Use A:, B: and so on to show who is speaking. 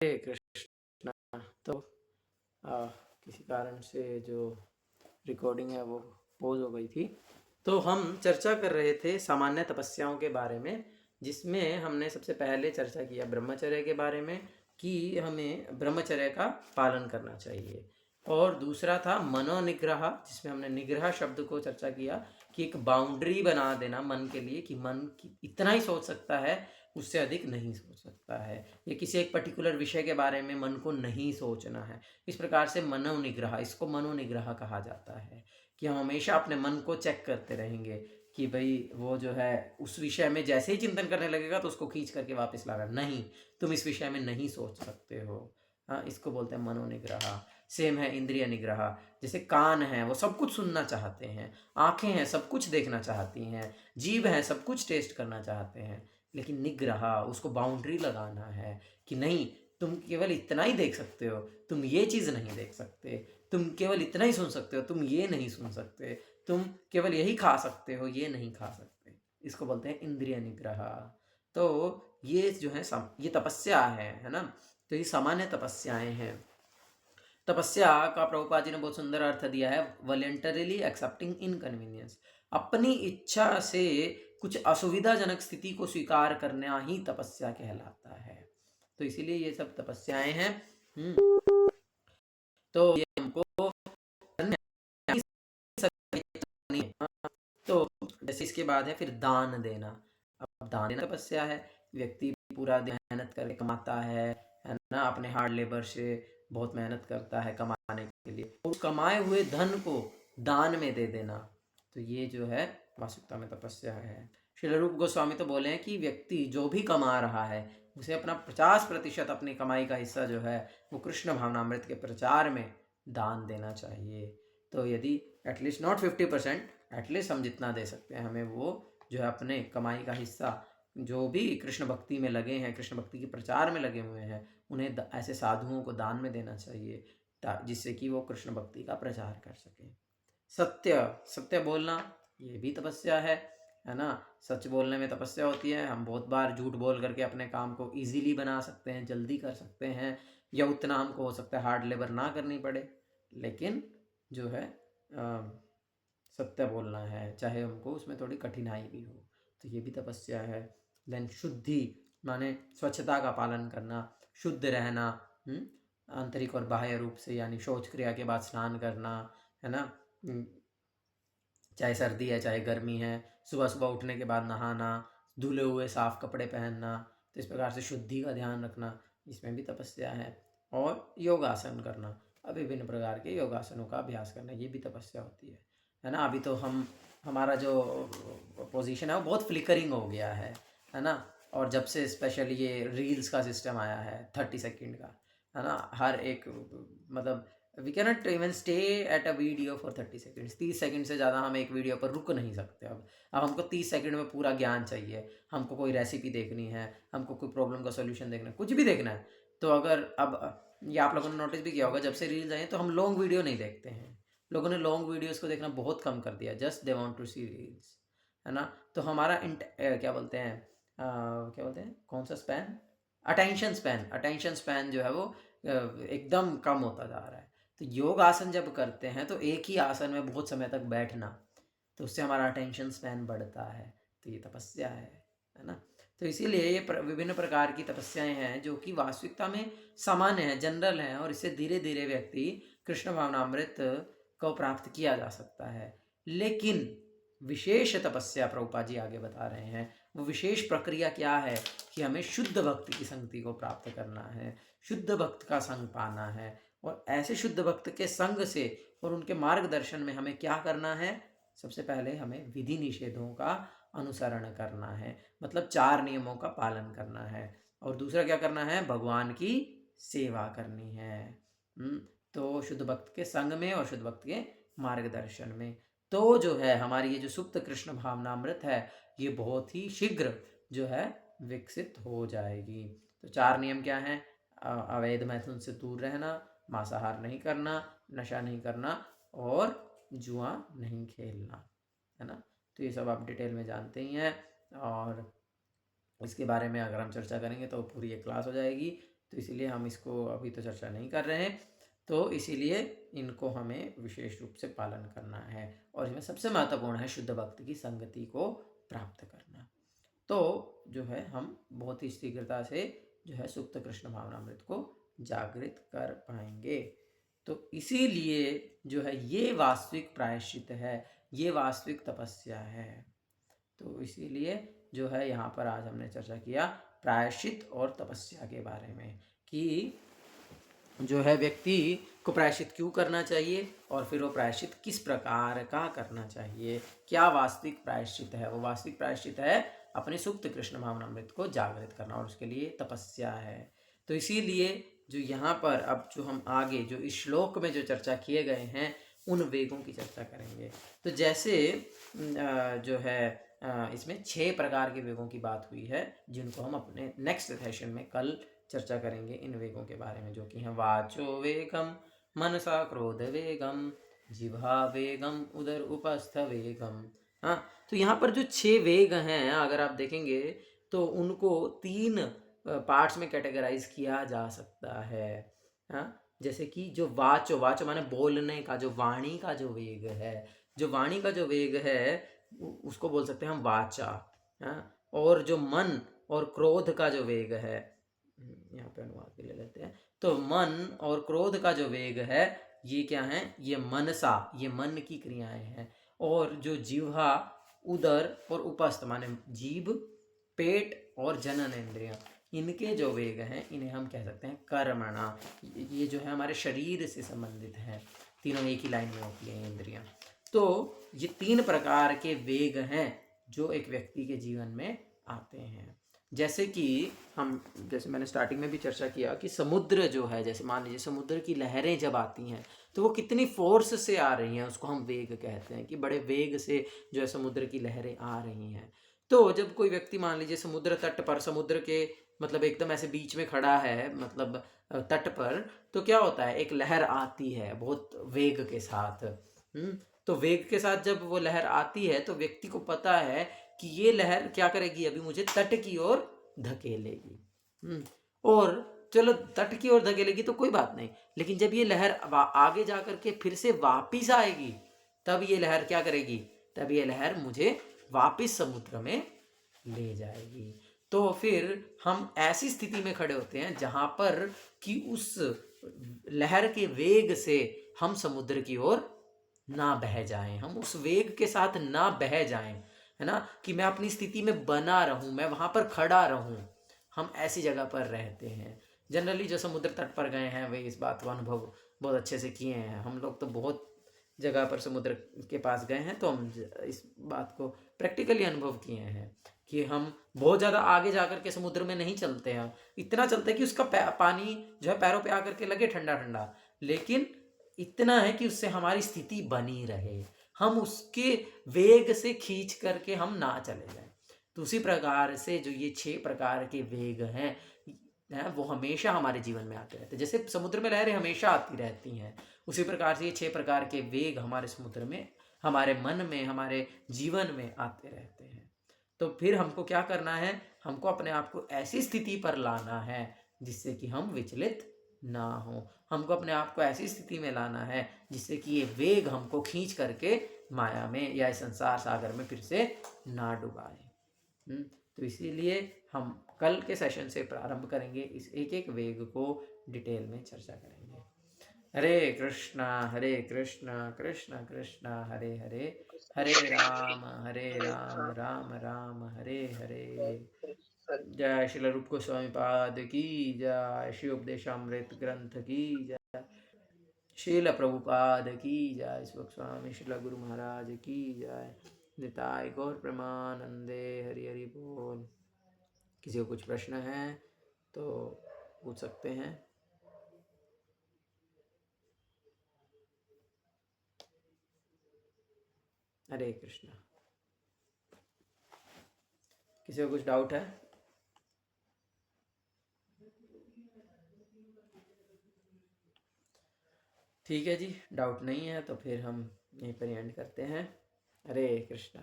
A: हरे कृष्णा। तो किसी कारण से जो रिकॉर्डिंग है वो पॉज हो गई थी। तो हम चर्चा कर रहे थे सामान्य तपस्याओं के बारे में, जिसमें हमने सबसे पहले चर्चा किया ब्रह्मचर्य के बारे में कि हमें ब्रह्मचर्य का पालन करना चाहिए, और दूसरा था मनोनिग्रह, जिसमें हमने निग्रह शब्द को चर्चा किया कि एक बाउंड्री बना देना मन के लिए कि मन इतना ही सोच सकता है, उससे अधिक नहीं सोच सकता है, या किसी एक पर्टिकुलर विषय के बारे में मन को नहीं सोचना है। इस प्रकार से मनोनिग्रह, इसको मनोनिग्रह कहा जाता है कि हम हमेशा अपने मन को चेक करते रहेंगे कि भाई वो जो है उस विषय में जैसे ही चिंतन करने लगेगा तो उसको खींच करके वापस लाना, नहीं तुम इस विषय में नहीं सोच सकते हो। हाँ, इसको बोलते हैं मनोनिग्रह। सेम है इंद्रिय निग्रह। जैसे कान है वो सब कुछ सुनना चाहते हैं, आंखें हैं सब कुछ देखना चाहती हैं, जीभ है सब कुछ टेस्ट करना चाहते हैं, लेकिन निग्रह, उसको बाउंड्री लगाना है कि नहीं, तुम केवल इतना ही देख सकते हो, तुम ये चीज़ नहीं देख सकते, तुम केवल इतना ही सुन सकते हो, तुम ये नहीं सुन सकते, तुम केवल यही खा सकते हो, ये नहीं खा सकते। इसको बोलते हैं इंद्रिय निग्रह। तो ये जो है ये तपस्या है ना। तो ये सामान्य तपस्याएं हैं। तपस्या का प्रभुपाद जी ने बहुत सुंदर अर्थ दिया है, वॉलेंटरीली एक्सेप्टिंग इनकन्वीनियंस। अपनी इच्छा से कुछ असुविधाजनक स्थिति को स्वीकार करना ही तपस्या कहलाता है। तो इसीलिए ये सब तपस्याएं हैं। तो ये हमको तो जैसे इसके बाद है फिर दान देना। अब दान देना तपस्या है। व्यक्ति पूरा दिन मेहनत करके कमाता है ना, अपने हार्ड लेबर से बहुत मेहनत करता है कमाने के लिए, और कमाए हुए धन को दान में दे देना, तो ये जो है वास्तविकता में तपस्या है। श्री रूप गोस्वामी तो बोले हैं कि व्यक्ति जो भी कमा रहा है उसे अपना 50% अपनी कमाई का हिस्सा जो है वो कृष्ण भावनामृत के प्रचार में दान देना चाहिए। तो यदि एटलीस्ट नॉट 50%, एटलीस्ट हम जितना दे सकते हैं हमें वो जो है अपने कमाई का हिस्सा, जो भी कृष्ण भक्ति में लगे हैं, कृष्ण भक्ति के प्रचार में लगे हुए हैं, उन्हें ऐसे साधुओं को दान में देना चाहिए, जिससे कि वो कृष्ण भक्ति का प्रचार कर सकें। सत्य, सत्य बोलना ये भी तपस्या है ना। सच बोलने में तपस्या होती है। हम बहुत बार झूठ बोल करके अपने काम को इजीली बना सकते हैं, जल्दी कर सकते हैं, या उतना हमको हो सकता है हार्ड लेबर ना करनी पड़े, लेकिन जो है सत्य बोलना है, चाहे हमको उसमें थोड़ी कठिनाई भी हो, तो ये भी तपस्या है। देन शुद्धि माने स्वच्छता का पालन करना, शुद्ध रहना, आंतरिक और बाह्य रूप से, यानी शौच क्रिया के बाद स्नान करना, है ना। चाहे सर्दी है चाहे गर्मी है, सुबह सुबह उठने के बाद नहाना, धुले हुए साफ कपड़े पहनना, तो इस प्रकार से शुद्धि का ध्यान रखना, इसमें भी तपस्या है। और योगासन करना, विभिन्न प्रकार के योगासनों का अभ्यास करना, ये भी तपस्या होती है ना। अभी तो हमारा जो पोजीशन है वो बहुत फ्लिकरिंग हो गया है ना। और जब से स्पेशली ये रील्स का सिस्टम आया है 30 सेकंड का, है ना, हर एक मतलब we can not even stay at a video for 30 seconds. 30 second से ज़्यादा हम एक वीडियो पर रुक नहीं सकते। अब हमको 30 सेकंड में पूरा ज्ञान चाहिए, हमको कोई रेसिपी देखनी है, हमको कोई प्रॉब्लम का सोल्यूशन देखना है, कुछ भी देखना है, तो अगर अब ये आप लोगों ने नोटिस भी किया होगा, जब से रील्स आए तो हम लॉन्ग वीडियो नहीं देखते हैं। लोगों ने लॉन्ग वीडियोस को देखना बहुत कम कर दिया, just they want to see reels, है ना। तो हमारा क्या बोलते हैं, कौन सा स्पैन, अटेंशन स्पैन जो है वो एकदम कम होता जा रहा है। तो योग आसन जब करते हैं तो एक ही आसन में बहुत समय तक बैठना, तो उससे हमारा अटेंशन स्पैन बढ़ता है, तो ये तपस्या है ना। तो इसीलिए ये विभिन्न प्रकार की तपस्याएं हैं जो कि वास्तविकता में सामान्य है, जनरल है, और इससे धीरे धीरे व्यक्ति कृष्ण भावनामृत को प्राप्त किया जा सकता है। लेकिन विशेष तपस्या प्रभुपाद जी आगे बता रहे हैं, वो विशेष प्रक्रिया क्या है कि हमें शुद्ध भक्त की संगति को प्राप्त करना है, शुद्ध भक्त का संग पाना है, और ऐसे शुद्ध भक्त के संग से और उनके मार्गदर्शन में हमें क्या करना है। सबसे पहले हमें विधि निषेधों का अनुसरण करना है, मतलब 4 नियमों का पालन करना है, और दूसरा क्या करना है, भगवान की सेवा करनी है। तो शुद्ध भक्त के संग में और शुद्ध भक्त के मार्गदर्शन में, तो जो है हमारी ये जो सुप्त कृष्ण भावनामृत है ये बहुत ही शीघ्र जो है विकसित हो जाएगी। तो 4 नियम क्या हैं, अवैध मैथुन से दूर रहना, मांसाहार नहीं करना, नशा नहीं करना, और जुआ नहीं खेलना, है ना। तो ये सब आप डिटेल में जानते ही हैं, और इसके बारे में अगर हम चर्चा करेंगे तो पूरी एक क्लास हो जाएगी। तो इसीलिए हम इसको अभी तो चर्चा नहीं कर रहे हैं। तो इसीलिए इनको हमें विशेष रूप से पालन करना है। और इसमें सबसे महत्वपूर्ण है शुद्ध भक्ति की संगति को प्राप्त करना। तो जो है हम बहुत ही शीघ्रता से जो है सुप्त कृष्ण भावनामृत को जागृत कर पाएंगे। तो इसीलिए जो है ये वास्तविक प्रायश्चित है, ये वास्तविक तपस्या है। तो इसीलिए जो है यहाँ पर आज हमने चर्चा किया प्रायश्चित और तपस्या के बारे में, कि जो है व्यक्ति को प्रायश्चित क्यों करना चाहिए और फिर वो प्रायश्चित किस प्रकार का करना चाहिए, क्या वास्तविक प्रायश्चित है। वो वास्तविक प्रायश्चित है अपने सुप्त कृष्ण भावनामृत को जागृत करना, और उसके लिए तपस्या है। तो इसीलिए जो यहाँ पर अब जो हम आगे जो इस श्लोक में जो चर्चा किए गए हैं उन वेगों की चर्चा करेंगे। तो जैसे जो है इसमें 6 प्रकार के वेगों की बात हुई है, जिनको हम अपने नेक्स्ट सेशन में कल चर्चा करेंगे इन वेगों के बारे में, जो कि हैं वाचो वेगम, मनसा क्रोध वेगम, जिह्वा वेगम, उदर उपस्थ वेगम। हाँ, तो यहाँ पर जो 6 वेग हैं अगर आप देखेंगे तो उनको 3 पार्ट्स में कैटेगराइज किया जा सकता है। हाँ, जैसे कि जो वाचो, वाचो माने बोलने का, जो वाणी का जो वेग है, जो वाणी का जो वेग है उसको बोल सकते हैं हम वाचा। हाँ, और जो मन और क्रोध का जो वेग है, यहाँ पे अनुवाद भी ले लेते हैं, तो मन और क्रोध का जो वेग है ये क्या है, ये मनसा, ये मन की क्रियाएं हैं। और जो जिह्वा, उदर और उपस्थ माने जीभ, पेट और जनन इंद्रियां, इनके जो वेग हैं इन्हें हम कह सकते हैं कर्मणा। ये जो है हमारे शरीर से संबंधित हैं, तीनों एक ही लाइन में होती है इंद्रियां। तो ये 3 प्रकार के वेग हैं जो एक व्यक्ति के जीवन में आते हैं। जैसे कि हम, जैसे मैंने स्टार्टिंग में भी चर्चा किया कि समुद्र जो है, जैसे मान लीजिए समुद्र की लहरें जब आती हैं तो वो कितनी फोर्स से आ रही हैं, उसको हम वेग कहते हैं, कि बड़े वेग से जो है समुद्र की लहरें आ रही हैं। तो जब कोई व्यक्ति मान लीजिए समुद्र तट पर, समुद्र के मतलब एकदम ऐसे बीच में खड़ा है, मतलब तट पर, तो क्या होता है, एक लहर आती है बहुत वेग के साथ। तो वेग के साथ जब वो लहर आती है तो व्यक्ति को पता है कि ये लहर क्या करेगी, अभी मुझे तट की ओर धकेलेगी। और चलो तट की ओर धकेलेगी तो कोई बात नहीं, लेकिन जब ये लहर आगे जा करके फिर से वापिस आएगी, तब ये लहर क्या करेगी, तब ये लहर मुझे वापिस समुद्र में ले जाएगी। तो फिर हम ऐसी स्थिति में खड़े होते हैं जहां पर कि उस लहर के वेग से हम समुद्र की ओर ना बह जाएं, हम उस वेग के साथ ना बह जाएं, है ना, कि मैं अपनी स्थिति में बना रहूं, मैं वहां पर खड़ा रहूं। हम ऐसी जगह पर रहते हैं। जनरली जो समुद्र तट पर गए हैं वे इस बात को अनुभव बहुत अच्छे से किए हैं। हम लोग तो बहुत जगह पर समुद्र के पास गए हैं, तो हम इस बात को प्रैक्टिकली अनुभव किए हैं कि हम बहुत ज़्यादा आगे जाकर के समुद्र में नहीं चलते हैं, इतना चलते हैं कि उसका पानी जो है पैरों पे आकर के लगे ठंडा ठंडा, लेकिन इतना है कि उससे हमारी स्थिति बनी रहे, हम उसके वेग से खींच करके हम ना चले जाएं। तो उसी प्रकार से जो ये 6 प्रकार के वेग हैं वो हमेशा हमारे जीवन में आते रहते हैं। जैसे समुद्र में लहरें हमेशा आती रहती हैं, उसी प्रकार से ये 6 प्रकार के वेग हमारे समुद्र में, हमारे मन में, हमारे जीवन में आते रहते हैं। तो फिर हमको क्या करना है, हमको अपने आप को ऐसी स्थिति पर लाना है जिससे कि हम विचलित ना हो। हमको अपने आप को ऐसी स्थिति में लाना है जिससे कि ये वेग हमको खींच करके माया में या इस संसार सागर में फिर से ना डुबाए। तो इसीलिए हम कल के सेशन से प्रारंभ करेंगे, इस एक एक वेग को डिटेल में चर्चा करेंगे। हरे कृष्णा कृष्ण कृष्ण हरे हरे, हरे राम राम राम हरे हरे। जय श्री रूप गोस्वामी पाद की जय, श्री उपदेशामृत ग्रंथ की जय, श्रील प्रभुपाद की जय, स्वामी श्रील गुरु महाराज की जय। निताय गौर प्रेमानंदे, हरि हरि बोल। किसी को कुछ प्रश्न है तो पूछ सकते हैं। हरे कृष्णा। किसी को कुछ डाउट है? ठीक है जी, डाउट नहीं है तो फिर हम यहीं पर एंड करते हैं। हरे कृष्णा।